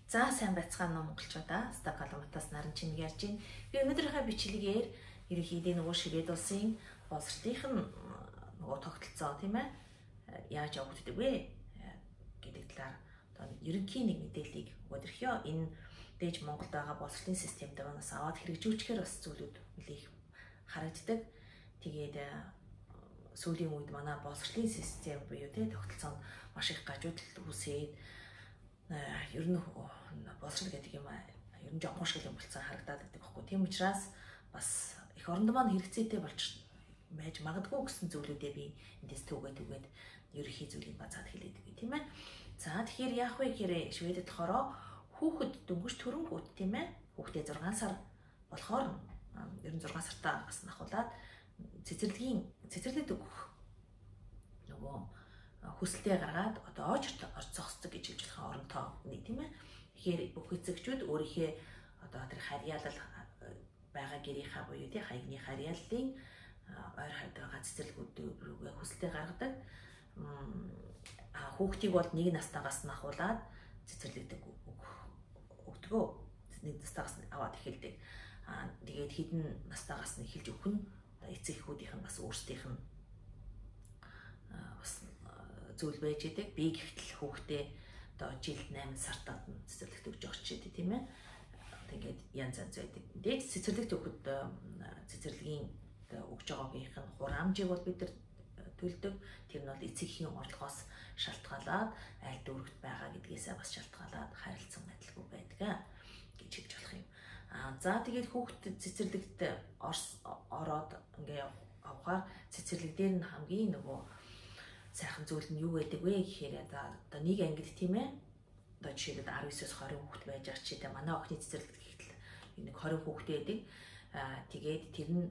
За сайн байцгаана уу монголчуудаа. Стакаламатаас наран чинь ярьж байна. Би өнөөдрийнхөө бичлэгээр ерөнхийдөө нөгөө шивэд улсын боловсролынх нь нөгөө тогтолцоо тийм ээ яаж явагддаг вэ гэдэг талаар одоо ерөнхий нэг мэдээллийг өгөөд ирхье. Энэ дээж Монголд байгаа боловсролын системд бас аваад хэрэгжүүлчихээр бас зүйлүүд нэлээх харагддаг. Тэгээд сүүлийн үед манай боловсролын систем буюу тийм тогтолцоонд маш их гажуудал үүсээд ер нь боловсрол гэдэг юм ер нь жоохон шиг юм болцсон харагдаад байдаг байхгүй. Тийм учраас бас их оронд маань хэрэгцээтэй болж байж магадгүй гэсэн зүйлүүдээ би эндээс түгээд ерөнхий зүйлийг бацаад хэлээд өгье тийм ээ. За тэгэхээр яах вэ гэхээр Шведэд болохоор хүүхэд дөнгөж төрөнгүүд тийм ээ. Хүүхдээ 6 сар болохоор ер нь 6 сартаа бас ахуулаад цэцэрлэгт өгөх нөгөө хүсэлтээ гаргаад одоо очерт орцохсдог гэж хэлж болох оронтой нэг тийм ээ. Тэгэхээр бүх эцэгчүүд өөрийнхөө одоо тэр харьяалал байгаа гэрийнхаа буюу тий хаягны харьяаллын ойр хавьд байгаа цэцэрлэгүүд рүүгээ хүсэлтээ гаргадаг. Хүүхдийг бол 1 настайгаас нь ахуулаад цэцэрлэгт өгдөгөө. 1 настайгаас нь аваад эхэлдэг. Тэгээд хэдэн настайгаас нь эхэлж өгөх нь эцэгхүүдийнх нь бас өөрсдийнх нь бас зүйл байж идэг. Би гэхтэл хүүхдээ одоо жилд 8 сартаад нь цэцэрлэгт өгж байгаа ч гэдэг тийм ээ. Тэгээд янз байдаг. Дээд цэцэрлэгт өгөхөд цэцэрлэгийн өгж байгаагийнх нь хураамжийг бол бид нар төлдөг. Тэр нь бол эцэгхийн орлогоос шалтгаалаад аль дүүрэгт байгаа гэдгээсээ бас шалтгаалаад харилцан адилгүй байдаг гэж хэлж болох юм. За тэгээд хүүхдэд цэцэрлэгт ороод ингээ авахаар цэцэрлэг дээр нь хамгийн нөгөө сайхан зүйл нь юу байдаг вэ гэхээр одоо нэг ангид тийм ээ. Одоо жишээлбэл 19-с 20 хүүхэд байж байгаа ч гэдэг манай охины цэцэрлэгт гэхтэл нэг 20 хүүхэд байдаг. Тэгээд тэр нь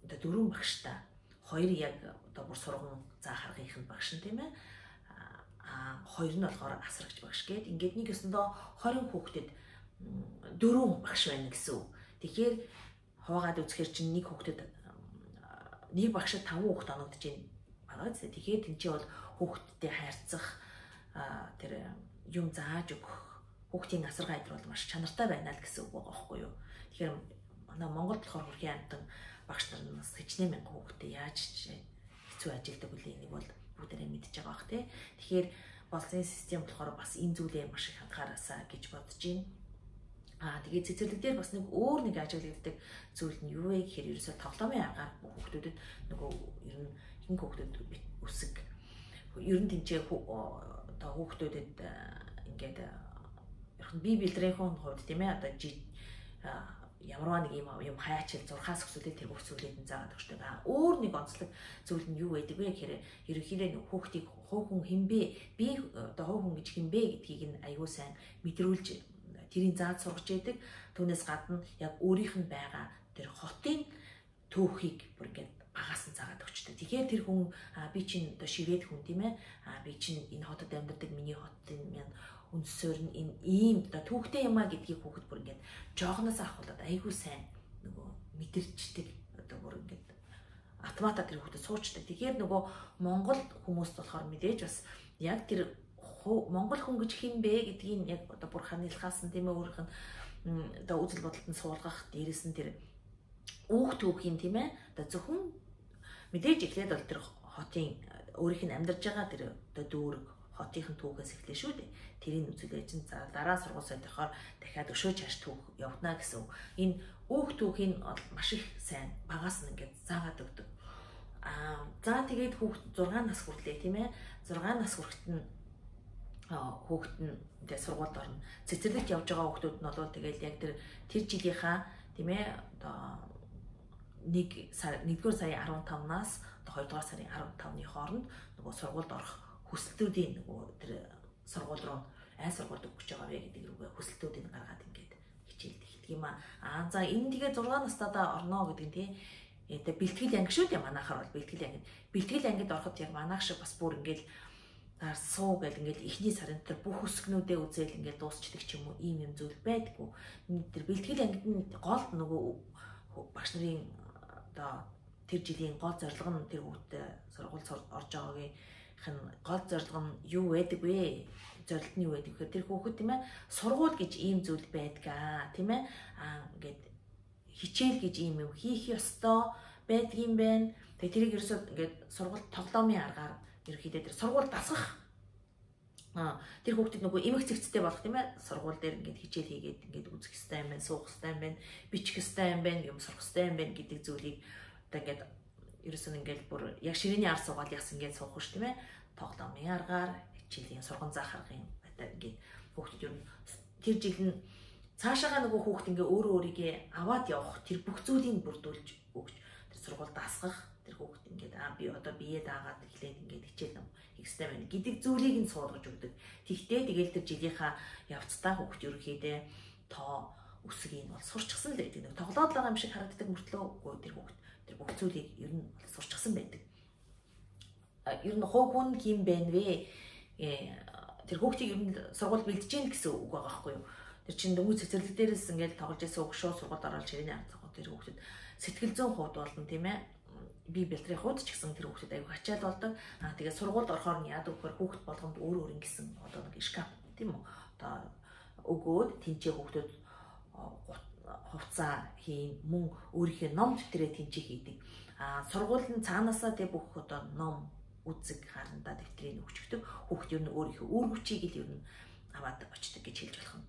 одоо 4 багштай 2 яг одоо бүр сурган заа харгынх нь багш нь тийм ээ. 2 нь болохоор асрагч багш гээд ингээд нэг өсөндөө 20 хүүхдэд 4 багш байна гэсэн үг. Тэгэхээр хуваагаад үзэхэр чинь нэг хүүхдэд нэг багшд 5 хүүхэд оногдож байна. Тэгэхээр тэнцээ бол хүүхдтэй харьцах тэр юм зааж өгөх хүүхдийн асаргаа идэр бол маш чанартай байна л гэсэн үг байгаа байхгүй юу. Тэгэхээр манай Монголд болохоор хөрхийн амтан багш нар нас хичнээн мянган хүүхдтэй яаж хэцүү ажилладаг үлээ энийг бол бүгдээрээ мэдж байгаа бах тий. Тэгэхээр боловсролын систем болохоор бас энэ зүйлээ маш их анхаараасаа гэж бодож байна. Тэгээд цэцэрлэг дээр бас нэг өөр нэг ажиглагддаг зүйл нь юу вэ гэхээр ерөөсөө тоглоомын аргаар хүүхдүүдэд нөгөө ер нь хин хүүхдүүд өсөг. Ер нь тэнцээ одоо хүүхдүүдэд ингээд ерхэн бие бэлтрээхийн хувьд тийм ээ одоо ямарваа нэг юм хайчил 6-аас өсвөлээ тэр бүх зүйлээд нь заагаад өгчтэй. Өөр нэг онцлог зүйл нь юу байдаг вэ гэхээр ерөнхийдөө хүүхдийг хувь хүн хинбэ би одоо хувь хүн гэж хинбэ гэдгийг нь аюул сайн мэдрүүлж тэрийг зааж сургаж яадаг. Түүнээс гадна яг өөрийнх нь байгаа тэр хотын түүхийг бүр ингээд багаас нь заагаад өгчтэй. Тэгэхээр тэр хүн би чинь одоо шивэд хүн тийм ээ. Би чинь энэ хотод амьдардаг миний хотын маань үндсөөр нь энэ ийм одоо түүхтэй юмаа гэдгийг хүүхэд бүр ингээд жоогноос ахуулаад айгүй сайн нөгөө мэдэрчдэг одоо бүр ингээд автоматар тэр хүүхдэд суучдаг. Тэгэхээр нөгөө Монгол хүмүүст болохоор мэдээж бас яг тэр Монгол хүн гэж хин бэ гэдгийг яг одоо бүр ханилахаас нь тийм ээ өөрийнх нь одоо үзэл бодолд нь суулгах дээрээс нь тэр үүх түүхийн тийм ээ одоо зөвхөн мэдээж эхлээд бол тэр хотын өөрийнх нь амьдарж байгаа тэр одоо дүүрэг хотынхын түүхээс эхлэв шүү дээ. Тэрийг үзүүлээ чинь дараа сургууль сонирхоор дахиад өшөөж хаш түүх явна гэсэн. Энэ үүх түүхийн маш их сайн багаас нь ингээд заагаад өгдөг. За тэгээд хүүхд 6 нас хүртлээ тийм ээ. 6 нас хүрэхэд нь хүүхэд нь ингээд сургуульд орно. Цэцэрлэгт явж байгаа хүүхдүүд нь бол тэгээд яг тэр жилийнхаа тийм ээ одоо 1 сарын 15-наас одоо 2 дугаар сарын 15-ны хооронд нөгөө сургуульд орох хүсэлтүүдийн нөгөө тэр сургууль руу аль сургуульд өгч байгаа вэ гэдэг рүүгээ хүсэлтүүдийг гаргаад ингээд хичээлд эхэлдэг юм аа. За энэ тэгээ 6 настайдаа орно гэдэг нь тий. Тэгээ бэлтгэл анги шүү дээ манайхаар бол бэлтгэл анги. Бэлтгэл ангид ороход яг манайх шиг бас бүр ингээд суу гэл ингээд эхний сарын тэр бүх өсгнүүдээ үзэл ингээд дуусчдаг ч юм уу ийм юм зүйл байдаггүй. Тэр бэлтгэл ангид нь гол нөгөө багш нарын одоо тэр жилийн гол зорилго нь тэр хүүхдээ сургууль орж байгаагийн гол зорилго нь юу байдаг вэ? Зорилт нь юу байдаг вэ? Тэр хүүхэд тийм ээ сургууль гэж ийм зүйл байдгаа тийм ээ ингээд хичээл гэж ийм юм хийх ёстой байдгийн байна. Тэгээ тэрийг ерөөсөө ингээд сургууль тоглоомын аргаар ерөөхдөө тэр сургууль дасгах тэр хүүхдэд нөгөө эмх цэгцтэй болох тийм ээ сургууль дээр ингээд хичээл хийгээд ингээд үзэх хэрэгтэй юм байна, суух хэрэгтэй юм байна, бичих хэрэгтэй юм байна, юм сурах хэрэгтэй юм байна гэдэг зүйлийг одоо ингээд ерөөсөө ингээд бүр яг ширээний ар суугаад яс ингээд суух ш тийм ээ тоглоомын аргаар хичээлийн сургам заах аргын ингээд хүүхдэд ер нь тэр жил нь цаашаага нөгөө хүүхд ингээд өөрөө өөрийгөө аваад явах тэр бүх зүйлийг бүрдүүлж өгч тэр сургууль дасгах тэр хүүхд ингээд би одоо бие даагаад эхлээд ингээд хичээл ном хийхтэй байна гэдэг зүйлийг нь суулгаж өгдөг. Тэгтээ тэгэл тэр жилийнхаа явцдаа хүүхд ерөөхдөө тоо үсгийг бол сурчсан л байдаг. Тоглоод байгаа юм шиг харагддаг мөртлөө үгүй тэр хүүхд тэр бүх зүйлийг ер нь сурчсан байдаг. Ер нь хов хүн ким байна вэ? Тэр хүүхдийг ер нь сургууль бэлдэж гин гэсэн үг байгаа байхгүй юу? Тэр чинь дөнгөж цэцэрлэг дээрээс ингээд тоглож ясан өгшөө сургуульд ороод ширээний ард зогоо тэр хүүхдэд сэтгэл зүйн хувьд болно тийм ээ. Би бэлтрийн хувьд ч гэсэн тэр хүүхдэд аягүй ачаал болдог. Тэгээд сургуульд орохоор нь яадаг вөхөр хүүхд болгонд өөр ингэсэн одоо нэг шкаф тийм үү? Одоо өгөөд тэнцээ хүүхдэд хувцас хийн мөн өөрийнхөө ном дэвтрээ тэнцээ хийдэг. Сургууль нь цаанаасаа тэг бүх одоо ном үзэг харандаа дэвтрийг өгчдөг. Хүүхд ер нь өөрийнхөө үр хүчийг л ер нь аваад очдог гэж хэлж болох юм.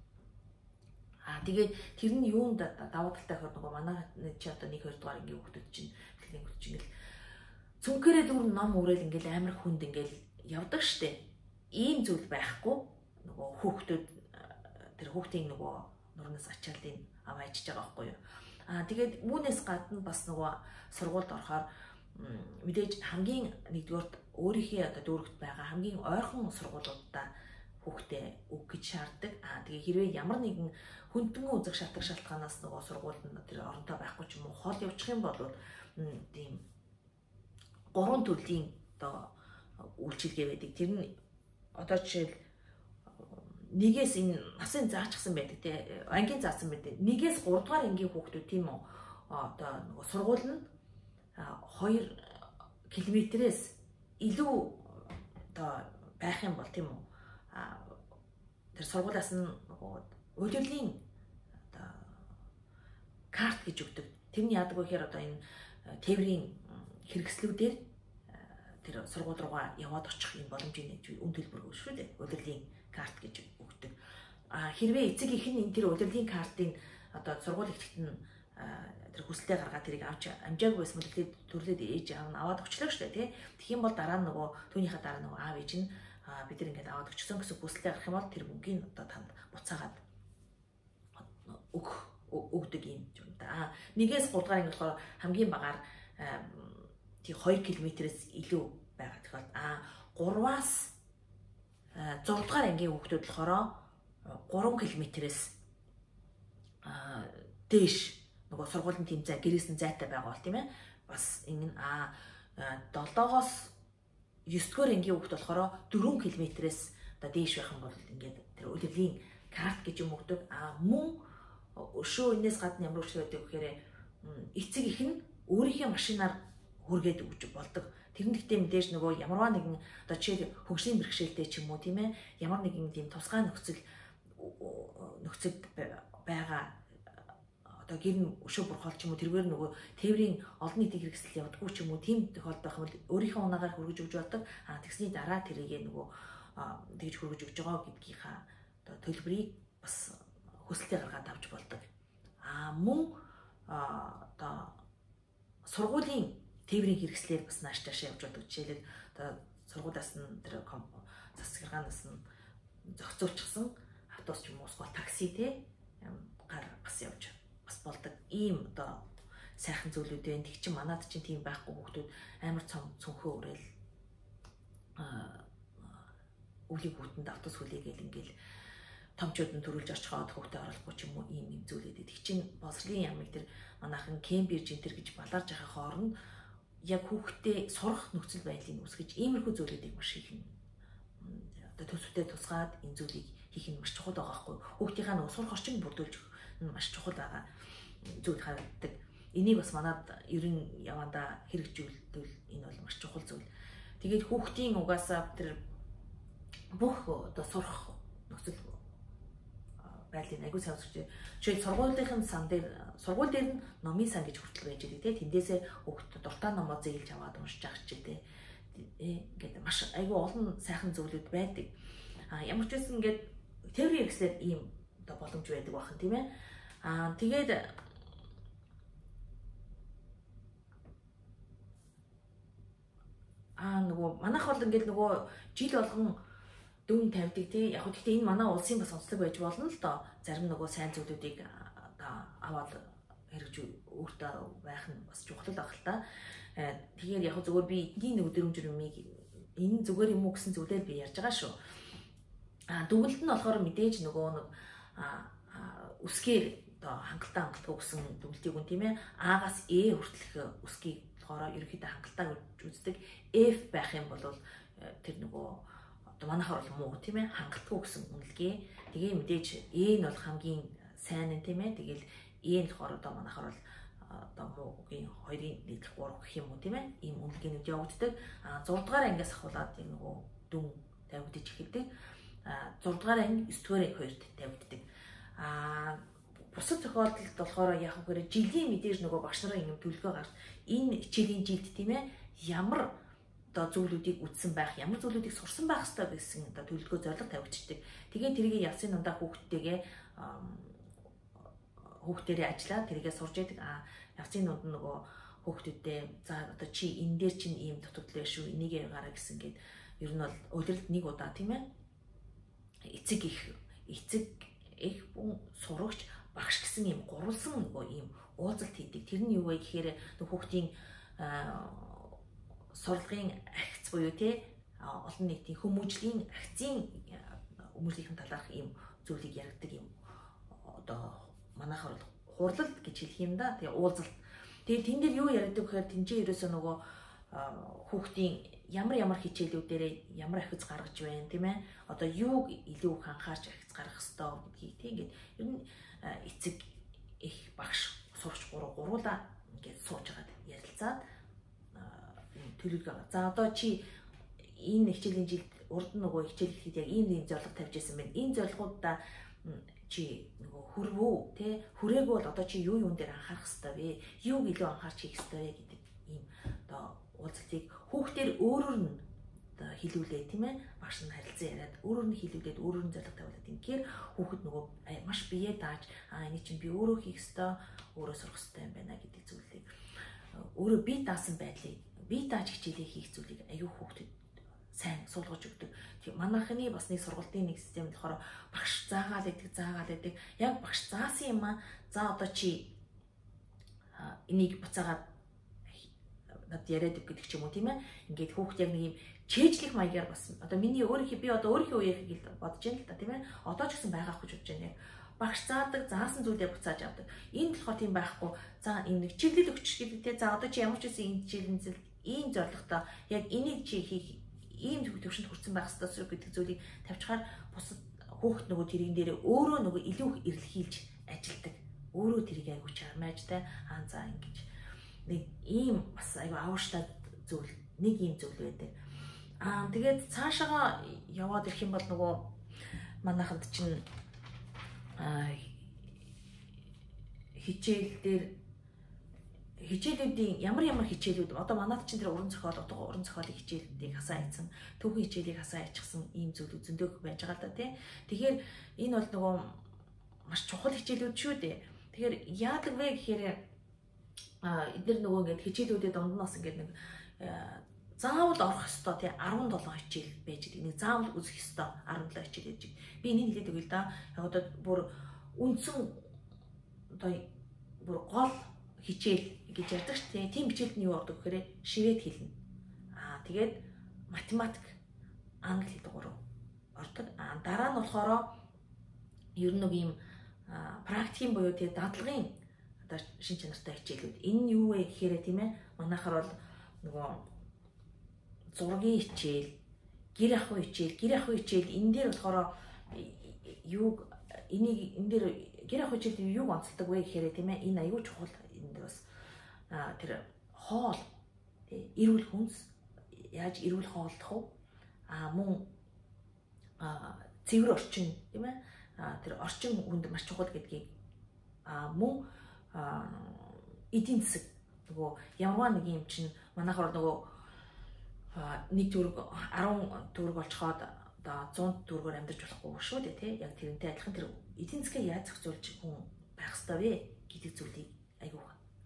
Тэгээд тэр нь юунд даваа талтай хөр нөгөө манай чи одоо 1 2 дугаар ингээ хүүхдүүд чинь бэлгийн хүүхд чинь ингээл цүнхээрээ дүүр ном өрөөл ингээл амар хүнд ингээл явдаг штэ. Ийм зүйл байхгүй нөгөө хүүхдүүд тэр хүүхдийн нөгөө нурнаас ачаалын аваа ичж байгаа байхгүй юу. Тэгээд үүнээс гадна бас нөгөө сургуульд орохоор мэдээж хамгийн нэгдүгээрт өөрийнхөө одоо дүүрэгт байгаа хамгийн ойрхон сургуулиудаа хүүхдээ өг гэж шаарддаг. Тэгээ хэрвээ ямар нэгэн хүндэн үзэх шалтгаанаас нөгөө сургуульд нь тэр оронтой байхгүй ч юм уу хол явчих юм бол тийм 3 төрлийн одоо үйлчилгээ байдаг. Тэр нь одоо жишээл нэгээс энэ насын заачсан байдаг тий ангийн заасан байдаг. 1-ээс 3 дугаар ангийн хүүхдүүд тийм үү одоо нөгөө сургууль нь 2 км-ээс илүү одоо байх юм бол тийм үү тэр сургуулиас нь удирдлагын одоо карт гэж өгдөг. Тэрний яадаг вэ гэхээр одоо энэ тээврийн хэрэгслүүдээр тэр сургууль руугаа яваад очих юм боломжийн үн төлбөр өгч шүү дээ. Удирдлагын карт гэж өгдөг. Хэрвээ эцэг их нь тэр удирдлагын картыг одоо сургууль ихтэйт нь тэр хүсэлтэд гаргаад тэрийг авч амжаагүй байсан бол төрлөөд ээж аав нь аваад өчлөө шүү дээ. Тэгэх юм бол дараа нь нөгөө түүнийхээ дараа нөгөө аав ээж нь бид нар ингээд аваад өчсөн гэсэн хүсэлтэд гарах юм бол тэр мөнгийг одоо танд буцаагаад өгдөг юм юм да. 1-ээс 3 дугаар анги болохоор хамгийн багаар тий 2 км-ээс илүү байгаа. Тэгэхээр 3-аас 6 дугаар ангийн хүүхдүүд болохоор 3 км-ээс дээш нөгөө сургуулийн тэм зай гэрээс нь зайтай байгаа бол тийм ээ. Бас энэ 7-оос 9-р ангийн хүүхд болохоор 4 км-ээс одоо дээш байх юм бол ингээд тэр удирдлагын карт гэж юм өгдөг. Мөн өшөө энэс гадна ямар үйлчлэг өгдөг гэхээр эцэг их нь өөрийнхөө машинаар хүргээд өгч болдог. Тэрнэгтээ мэдээж нөгөө ямарваа нэгэн одоо жишээ хөгжлийн бэрхшээлтэй ч юм уу тийм ээ ямар нэгэн тийм тусгай нөхцөлд байгаа одоо гэр нь өшөө бурхол ч юм уу тэргээр нөгөө тээврийн олон нийтийн хэрэгсэл явдаггүй ч юм уу тийм тохиолдол байх бол өөрийнхөө унаагаар хөргөж өгч болдог. Тэгсний дараа тэрийгээ нөгөө тэгж хөргөж өгч байгаа гэдгийнхаа одоо төлбөрийг бас хүсэлтэд гаргаад авч болдог. Мөн одоо сургуулийн тээврийн хэрэгслээр бас нааш таашаа явж байдаг. Жишээлбэл одоо сургуулиас нь тэр засагчлагаас нь зохицуулчихсан автобус ч юм уу эсвэл такси те гар бас явж бас болдог. Ийм одоо сайхан зүйлүүд байна. Тэг чи манад чинь тийм байхгүй хүүхдүүд амар цөнхөө өрөөл өвлийг хүүтэнд автобус хүлээгээл ингээл томчууд нь төрүүлж орч хаад хүүхдээ оруулахгүй ч юм уу ийм зүйлээд. Тэг чин боловсролын ямыг тэр манайхан Кембриж энтер гэж баларж байгаа хооронд яг хүүхдээ сурах нөхцөл байдлыг үүсгэж иймэрхүү зүйлүүдийг маш их одоо төсөвтэй тусгаад энэ зүйлийг хийх нь маш чухал байгаа байхгүй. Хүүхдийнхаа нөгөө сурах орчинг бүрдүүлж маш чухал байгаа зүйл харагддаг. Энийг бас манад ерөн явандаа хэрэгжүүлдэг энэ бол маш чухал зүйл. Тэгээд хүүхдийн угаасаа тэр бүх одоо сурах нөхцөл байдлын аягүй сайн өсөж. Жишээ сургуулийн сан дээр сургууль дээр нь номын сан гэж хүртэл байж байгаа тийм. Тэндээсээ хүүхд дуртай номоо зээлж аваад уншиж авах ч тийм. Ингээд маш аягүй олон сайхан зүйлүүд байдаг. Ямар ч байсан ингээд теори хэрэгслээр ийм одоо боломж байдаг бахан тийм ээ. Тэгээд нөгөө манайх бол ингээд нөгөө жил болгон дүн тавьдаг тий. Яг гэхдээ энэ манай улсын бас онцлог байж болно л доо. Зарим нөгөө сайн зүйлүүдийг одоо аваад хэрэгж өөртөө байх нь бас чухал байх л та. Тэгэхээр яг зөвхөн би эдний нэг өдөр юмыг энэ зүгээр юм уу гэсэн зүйлээр би ярьж байгаа шүү. Дүгнэлт нь болохоор мэдээж нөгөө нэг үсгээр одоо хангалттай гэсэн дүгнэлтийг үн тийм ээ. А-гаас Э хүртэлх үсгийг болохоор ерөнхийдөө хангалттай гэж үздэг. F байх юм бол тэр нөгөө одоо манайхаар бол муу тийм ээ. Хангалтгүй гэсэн үнэлгээ. Тэгээ мэдээж Э нь бол хамгийн сайн нь тийм ээ. Тэгэл Э нь болохоор одоо манайхаар бол одоо муугийн 2-ын нийтлэх 3 гэх юм уу тийм ээ. Ийм үнэлгээнүүд явагддаг. 6 дугаар ангиас ахуулаад энэ нөгөө дүн тавигдаж эхэлдэг. 6 дугаар анги 9 дугаар анги 2-т тавигддаг. Бусад тохиолдолд болохоор яг үгээр жилийн мэдээж нөгөө багш нарын юм төлөвлөгөө гарч энэ хичээлийн жилд тийм ээ ямар одоо зүйлүүдийг үтсэн байх, ямар зүйлүүдийг сурсан байх хэрэгтэй гэсэн одоо төлөвлөгөө зорилго тавьчихдаг. Тэгээд тэрийг явцын дундаа хүүхдээрээ ажиллаад тэрийгээ сурж яадаг. Явцын дунд нөгөө хүүхдүүдээ за одоо чи энэ дээр чинь ийм дутагдлаа шүү, энийг гараа гэсэн гээд ер нь бол өдөрт нэг удаа тийм ээ эцэг их сурагч багш гэсэн ийм гурвалсан нөгөө ийм уулзалт хийдэг. Тэр нь юу вэ гэхээр хүүхдийн сурлагын агц буюу те олон нийтийн хүмүүжлийн агцын хүмүүжлийн талаарх ийм зүйлийг яригдаг юм. Одоо манайхаар бол хурлал гэж хэлэх юм да. Тэгээ уулзалт. Тэгээ тэн дээр юу яригдаг гэхээр тэнцээ ерөөсөө нөгөө хүүхдийн ямар хичээлүүдээр ямар ахиц гаргаж байна тийм ээ. Одоо юуг илүү их анхаарч ахиц гаргах ёстой гэдгийг тийм ингээд ер нь эцэг их багш сурч гуруулаа ингээд сууж байгаа ярилцаад төлөвлөгөө. За одоо чи энэ хичээлийн жилд урд нь нөгөө хичээл хийхэд яг ийм зорилго тавьж байсан байна. Энэ зорилгоудаа чи нөгөө хүрвөө тий хүрээгүй бол одоо чи юун дээр анхаарах хэрэгтэй вэ? Юуг илүү анхаарч хийх хэрэгтэй вэ гэдэг ийм одоо уулзалтыг хүүхдээр өөрөөр нь одоо хэлүүлээ тийм ээ. Багш нь харилцан яриад өөрөөр нь хэлүүлээд өөрөөр нь зорилго тавиулаад ингээр хүүхэд нөгөө маш бие дааж энийг чинь би өөрөө хийх ёстой, өөрөө сурах ёстой юм байна гэдэг зүйлийг өөрөө бие даасан байдлыг бие дааж хичээлээ хийх зүйлийг аюу хүүхдэд сайн суулгаж өгдөг. Тэгээ манайхны бас нэг сургалтын нэг систем болохоор багш заагаал байдаг. Яг багш заасан юм аа. За одоо чи энийг буцаагаад над яриад гэдэг ч юм уу тийм ээ. Ингээд хүүхд яг нэг юм чэйжлэх маягаар бас одоо миний би одоо өөрийнхөө үеийг бодож байна л да тийм ээ. Одоо ч гэсэн байгаа гэж бодож байна. Багш заадаг, заасан зүйлээ буцааж авдаг. Энэ болохоор тийм байхгүй. За энэ нэг чиглэл өгчих гэдэг те. За одоо чи ямар ч үсэн энэ чиглэлд ийм зорилготой яг энийг чи хийх ийм төвшөнд хүрсэн байх ёстой гэдэг зүйлийг тавьчихаар бусад хүүхд нөгөө тэрийн дээр өөрөө нөгөө илүү их эрэлхийлж ажилдаг. Өөрөө тэрийг аягүй чармаажтай за ингэж нэг ийм бас аягүй авууштай зүйл нэг ийм зүйл байдаг. Тэгээд цаашаага яваад ирэх юм бол нөгөө манайхад чинь хичээлүүдийн ямар хичээлүүд одоо манайд чинь тэр уран зохиолын хичээлүүдийг хасаа хийсэн, түүхийн хичээлийг хасаа хийчихсэн ийм зүйл зөндөө байж байгаа л да тий. Тэгэхээр энэ бол нөгөө маш чухал хичээлүүд шүү дээ. Тэгэхээр яадаг вэ гэхээр эдгээр нөгөө ингээд хичээлүүдэд дунднаас ингээд нэг заавал орох ёстой тий 17 хичээл байж байгаа. Нэг заавал үзэх ёстой 17 хичээл байж байгаа. Би энийг хэлээд өгье л да. Яг одоо бүр үндсэн одоо бүр гол хичээл гэж ярьдаг ш тийм хичээлд нь юу ордог гэхээр шивэд хэлнэ. Тэгээд математик, англи хэл 3 ордог. Дараа нь болохоор ер нь нэг юм практикийн буюу тий дадлагын одоо шин чанартай хичээлүүд. Энэ нь юу вэ гэхээр тийм ээ манайхаар бол нөгөө зургийн хичээл, гэр ахуй хичээл энэ дээр болохоор юуг энийг энэ дээр гэр ахуй хичээл юуг онцолдог вэ гэхээр тийм ээ энэ аюул чухал энэ дээр бас тэр хоол эрүүл хүнс яаж эрүүл хооллох вэ? Мөн цэвэр орчин тийм ээ. Тэр орчин хүнд маш чухал гэдгийг мөн эдийн засаг нөгөө ямарваа нэг юм чинь манайхаар нөгөө нэг төгрөг 10 төгрөг олцоход одоо 100 төгрөгөөр амьдарч болохгүй шүү дээ тий. Яг тэрнтэй адилхан тэр эдийн засгаа яаж зохицуулж хүн байх ёстой вэ гэдэг зүйлийг айгүй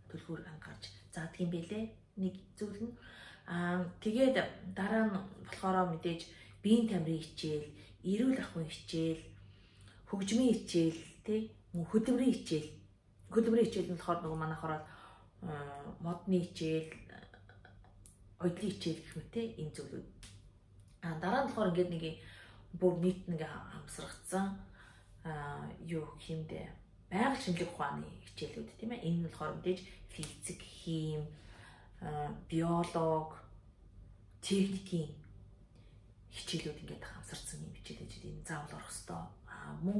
төлхөөр анхаарч заадаг юм бэлээ. Нэг зүйл нь тэгээд дараа нь болохоор мэдээж биеийн тамирын хичээл, эрүүл ахуйн хичээл, хөгжмийн хичээл тий, хөдөлмөрийн хичээл. Хөдөлмөрийн хичээл нь болохоор нөгөө манайхаар модны хичээл, оюутлын хичээл гэх мэт тий энэ зүйлүүд. Дараа нь болохоор ингээд нэг бүр нийт нэг хамсрагдсан юу хэмдэ байгаль шинжлэх ухааны хичээлүүд тийм ээ. Энэ нь болохоор мэдээж физик, хим, биолог, техникийн хичээлүүд ингээд хамсарсан юм хичээлүүд энэ заавал орох ёстой. Мөн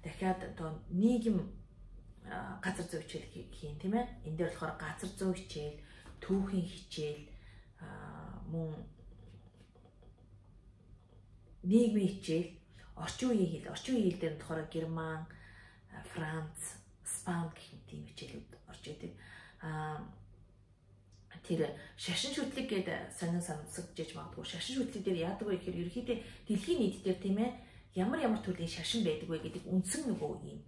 дахиад одоо нийгэм газар зүй хичээл хийн тийм ээ. Энэ дээр болохоор газар зүй хичээл, түүхийн хичээл, мөн нийгмийн хичээл, орчин үеийн хэл. Орчин үеийн хэл дээр нь болохоор Герман, Франц, Испани гэх мэт ийм хичээлүүд орж идэг. Тэр шашин шүтлэг гэдэг сонсогдож магадгүй. Шашин шүтлэг дээр яадаг вэ гэхээр ерөнхийдөө дэлхийн нийт дээр тийм ээ ямар төрлийн шашин байдаг вэ гэдэг үндсэн нөгөө ийм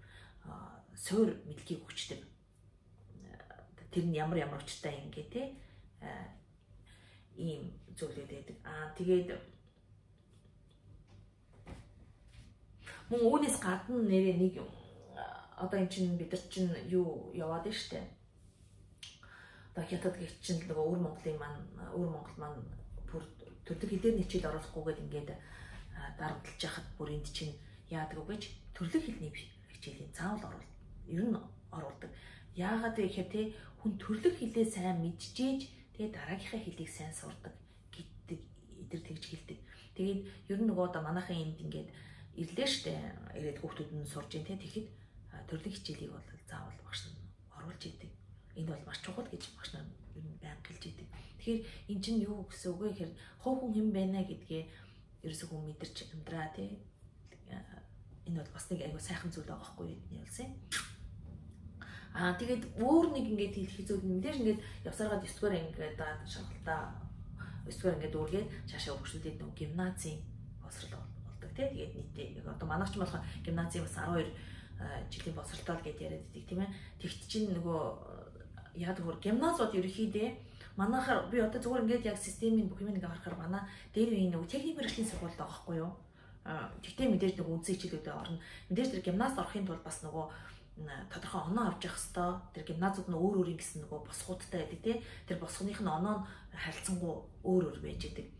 суур мэдлэгийг өгчдөг. Тэр нь ямар учиртай юм гээ те ийм зүйлүүд байдаг. Тэгээд мөн үүнээс гадна нэрээ нэг одоо эн чинь бид нар чинь юу яваад байна штэ. Одоо хятад гэх чинь нөгөө өвөр Монгол маань бүр төрөлх хэлээр хичээл оруулахгүйгээд ингээд дарамтлаж яхад бүр энд чинь яадаг вэ гэж төрөлх хэлний хичээлийн заавал ер нь оруулдаг. Яагаад гэхээр те хүн төрөлх хэлээ сайн мэдчихээж тэгээ дараагийнхаа хэлийг сайн сурдаг гэдэг эдгээр тэгж хэлдэг. Тэгээд ер нь нөгөө одоо манайхын энд ингээд ирлээ штэ. Ирээд хүүхдүүд нь сурж ин те тэгэхэд төрөлх хичээлийг бол заавал багш нь оруулж идэг. Энэ бол маш чухал гэж багш нар ер нь байнга хэлж идэг. Тэгэхээр эн чинь юу гэсэн үг вэ гэхээр хов хүн хэн байна гэдгээ ерөөсөө хүн мэдэрч амьдраа те. Энэ бол бас нэг айгу сайхан зүйл байгаа байхгүй юу ялсан. Тэгээд өөр нэг ингээд хэлэх зүйл мэдээж ингээд явсараад 9 дугаар ингээд шалгалтаа 9 дугаар ингээд үргээд цаашаа өгчлөлтөд нэг гимназийн боловсрол болдог те. Тэгээд нийтээ одоо манайч ч болохоор гимназийн бас 12 жилийн боловсролтой гэдээ яриад идэг тийм ээ. Тэгт чинь нөгөө яадаг хөр гимназууд ерөнхийдөө манайхаар би одоо зүгээр ингээд яг системийн бүх юм ингээ харахаар манай дээр үеийн нөгөө техник мэргэжлийн сургуульд байгаа байхгүй юу. Тэгтээ мэдээж нөгөө үндсэн хичээлүүдэд орно. Мэдээж тэр гимназд орохын тулд бас нөгөө тодорхой оноо авч явах хэвээр. Тэр гимназууд нь өөр гэсэн нөгөө босгуудтай байдаг тий. Тэр босгоных нь оноо харилцангуй өөр байж идэг.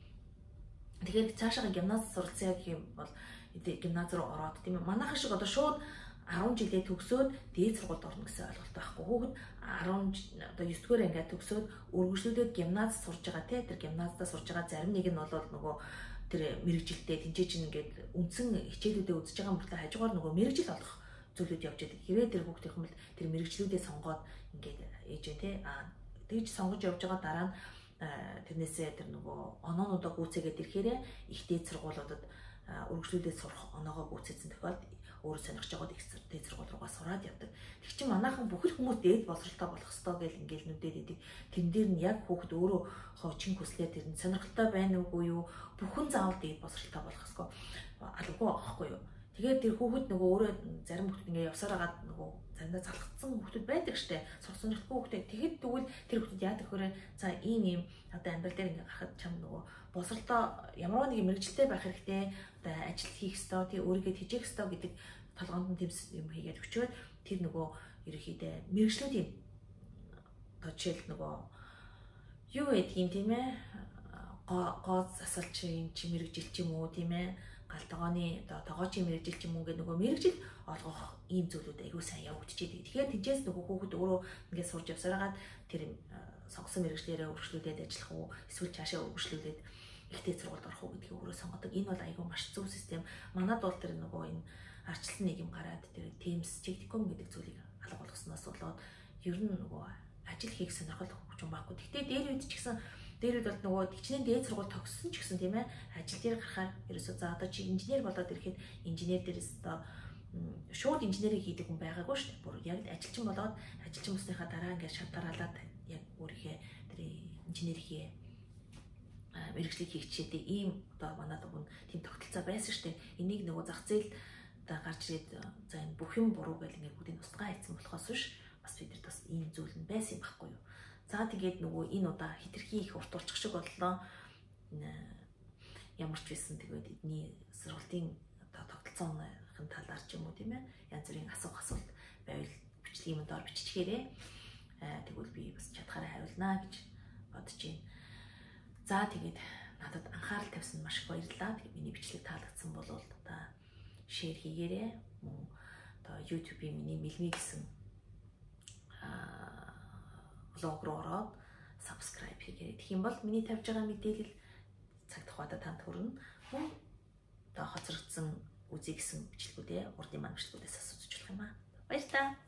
Тэгэхээр цаашаа гимназ суралцъя гэх юм бол гимназ руу ороод тийм ээ. Манайхан шиг одоо шууд 10 жилээ төгсөөд дээд сургуульд орно гэсэн ойлголт байхгүй. Хүүхэд 10 одоо 9 дугаар ангиад төгсөөд үргэлжлүүлээд гимназ сурж байгаа тий. Тэр гимназдаа сурж байгаа зарим нэг нь бол нөгөө тэр мэрэгжилтэй тэнцээ чинь ингээд үндсэн хичээлүүдэд үзэж байгаа мөртлөө хажуугаар нөгөө мэрэгжил олох зүйлүүд явж байдаг. Хэрвээ тэр хүүхдийн хүмүүс тэр мэрэгжлүүдээ сонгоод ингээд ээж тий. Тэгж сонгож явж байгаа дараа нь тэрнээсээ тэр нөгөө оноонуудаа гүйцээгээд ирэхээр их дээд сургуулиудад үргэлжлүүлээд сурах оноогоо гүйцээсэн тохиолдолд өөрөө сонирхож байгаад их дээд сургууль руугаа сураад явдаг. Тэг чи манайхан бүхэл хүмүүс дээд боловсролтой болох ёстой гэл ингээл нүдэд идэг. Тэн дээр нь яг хүүхэд өөрөө хоочин хүслээ тэр нь сонирхолтой байна уугүй юу? Бүхэн заавал дээд боловсролтой болох ёсгүй алгүй байхгүй юу? Тэгээд тэр хүүхэд нөгөө өөрөө зарим хүүхэд ингээ явсаар агаад нөгөө заримдаа залхацсан хүүхэд байдаг штэ. Сурах сонирхолтой хүүхэд. Тэгэхэд тэгвэл тэр хүүхэд яадаг хөрөө за ийм одоо амьдрал дээр ингээ гарахад чам нөгөө боловсролтой ямар нэг мэрэгчлээ байх хэрэгтэй. Одоо ажил хийх ёстой, тий өөрийгөө тэжээх ёстой гэдэг толгоонд нь тэмс юм хийгээд өчөөд тэр нөгөө ерөөхдөө мэрэгчлүүдийн одоо жишээл нөгөө юу гэдгийг тийм ээ гооз засалчин чи мэрэгжил ч юм уу тийм ээ галтгооны одоо тогоочийн мэрэгжил ч юм уу гэдэг нөгөө мэрэгжил олгох ийм зүйлүүд аягүй сайн явагдаж идэг. Тэгэхээр тэнцээс нөгөө хүүхэд өөрөө ингээд сурж явсараад тэр сонгосон мэрэгчлэрээ өргөжлүүлээд ажиллах уу эсвэл цаашаа өргөжлүүлээд ихтэй сургуульд орох уу гэдгийг өөрөө сонгодог. Энэ бол аягүй маш зөв систем. Манад бол тэр нөгөө энэ арчлан нийгэм гараад тэр Teams техникум гэдэг зүйлийг алга болгосноос болоод ер нь нөгөө ажил хийх сонирхол хөгжим байхгүй. Гэхдээ дээр үед ч гэсэн Дээрүүд бол нөгөө хичнээн дээд сургууль төгссөн ч гэсэн тийм ээ ажил дээр гарахаар ерөөсөө за одоо чи инженер болоод ирэхэд инженер дээрээс одоо шууд инженерийг хийдэг хүн байгаагүй шүү дээ. Бүр яг ажилчин болоод ажилчин болсныхаа дараа ингээд шатараалаад яг өөрийнхөө тэр инженерийн мэргэжлийг хийх чийдээ ийм одоо манад өгөн тийм тогтолцоо байсан шүү дээ. Энийг нөгөө зах зээл одоо гарч ирээд за энэ бүх юм буруу гэл ингээд бүгдийг устгаа хийсэн болохоос биш бас бид нар бас ийм зүйл нь байсан юм байхгүй юу. За тэгээд нөгөө энэ удаа хитрхи их урт урчих шиг боллоо. Ямар ч байсан тэгээд эдний сургалтын одоо тогтолцооны талаар ч юм уу тийм ээ янз бүрийн асуулт байвал бичлэгийн доор биччихээрэй. Тэгвэл би бас чадхаараа хариулнаа гэж бодож байна. За тэгээд надад анхаарал тавьсан маш их баярлалаа. Тэгээд миний бичлэг таалагдсан бол одоо шеэр хийгээрэй. Мөн одоо YouTube-ийн миний мэлми гэсэн блог руу ороод subscribe хийгээрэй. Тэгэх юм бол миний тавьж байгаа мэдээлэл цаг тухайдаа танд хүрнэ. Мөн одоо хоцрогдсон үзье гэсэн бичлэгүүдээ урдын маань бичлэгүүдээс асууж болох юм аа. Баярлалаа.